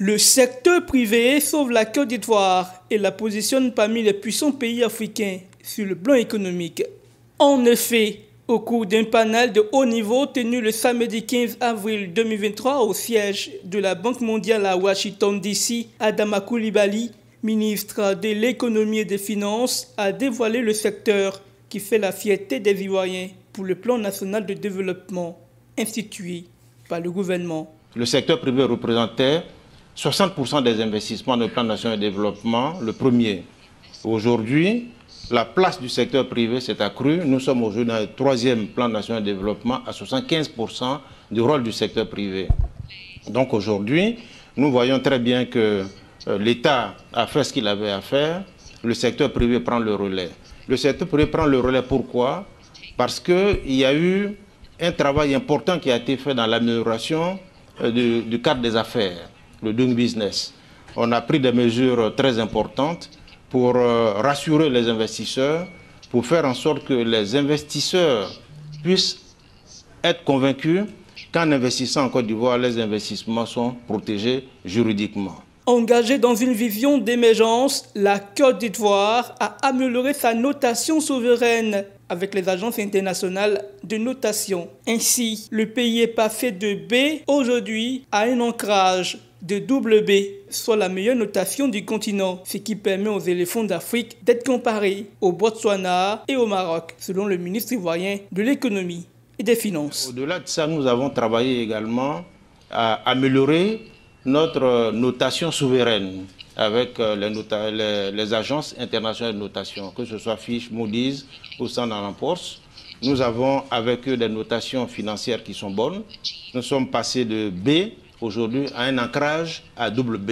Le secteur privé sauve la Côte d'Ivoire et la positionne parmi les puissants pays africains sur le plan économique. En effet, au cours d'un panel de haut niveau tenu le samedi 15 avril 2023 au siège de la Banque mondiale à Washington DC, Adama Coulibaly, ministre de l'économie et des finances, a dévoilé le secteur qui fait la fierté des Ivoiriens pour le plan national de développement institué par le gouvernement. Le secteur privé représentait 60% des investissements de plan national de développement, le premier. Aujourd'hui, la place du secteur privé s'est accrue. Nous sommes aujourd'hui dans le troisième plan national de développement à 75% du rôle du secteur privé. Donc aujourd'hui, nous voyons très bien que l'État a fait ce qu'il avait à faire. Le secteur privé prend le relais. Le secteur privé prend le relais pourquoi? Parce qu'il y a eu un travail important qui a été fait dans l'amélioration du cadre des affaires, le doing business. On a pris des mesures très importantes pour rassurer les investisseurs, pour faire en sorte que les investisseurs puissent être convaincus qu'en investissant en Côte d'Ivoire, les investissements sont protégés juridiquement. Engagée dans une vision d'émergence, la Côte d'Ivoire a amélioré sa notation souveraine avec les agences internationales de notation. Ainsi, le pays est passé de B aujourd'hui à un ancrage de double B, soit la meilleure notation du continent, ce qui permet aux éléphants d'Afrique d'être comparés au Botswana et au Maroc, selon le ministre ivoirien de l'économie et des finances. Au-delà de ça, nous avons travaillé également à améliorer notre notation souveraine avec les agences internationales de notation, que ce soit Fitch, Moody's ou Standard & Poor's. Nous avons avec eux des notations financières qui sont bonnes. Nous sommes passés de B aujourd'hui à un ancrage à double B.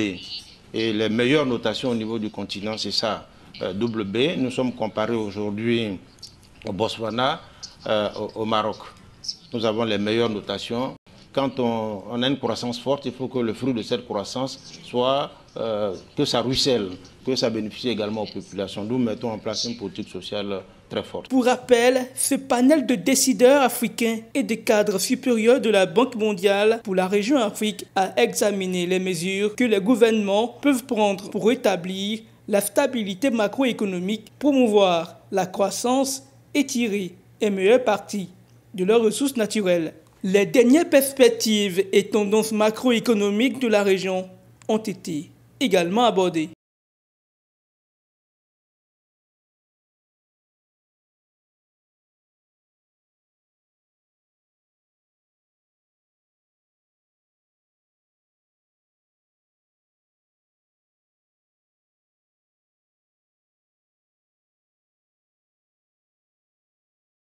Et les meilleures notations au niveau du continent, c'est ça, double B. Nous sommes comparés aujourd'hui au Botswana, au Maroc. Nous avons les meilleures notations. Quand on a une croissance forte, il faut que le fruit de cette croissance soit que ça ruisselle, que ça bénéficie également aux populations. Nous mettons en place une politique sociale très forte. Pour rappel, ce panel de décideurs africains et de cadres supérieurs de la Banque mondiale pour la région Afrique a examiné les mesures que les gouvernements peuvent prendre pour rétablir la stabilité macroéconomique, promouvoir la croissance et tirer un meilleur parti de leurs ressources naturelles. Les dernières perspectives et tendances macroéconomiques de la région ont été également abordées.